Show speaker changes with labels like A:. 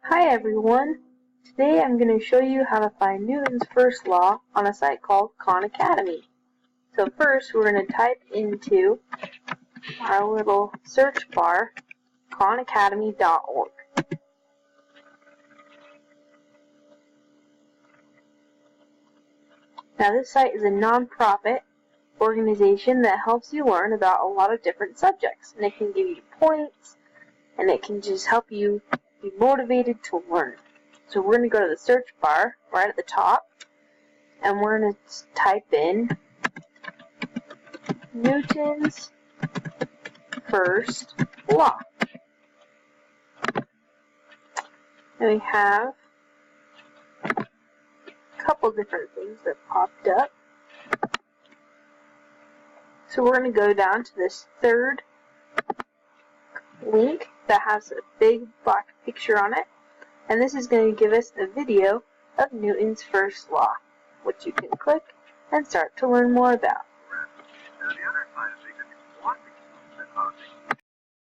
A: Hi everyone! Today I'm going to show you how to find Newton's first law on a site called Khan Academy. So first we're going to type into our little search bar khanacademy.org. Now this site is a non-profit organization that helps you learn about a lot of different subjects, and it can give you points and it can just help you be motivated to learn. So we're going to go to the search bar right at the top, and we're going to type in Newton's first law. And we have a couple different things that popped up. So we're going to go down to this third link that has a big black picture on it. And this is going to give us a video of Newton's first law, which you can click and start to learn more about.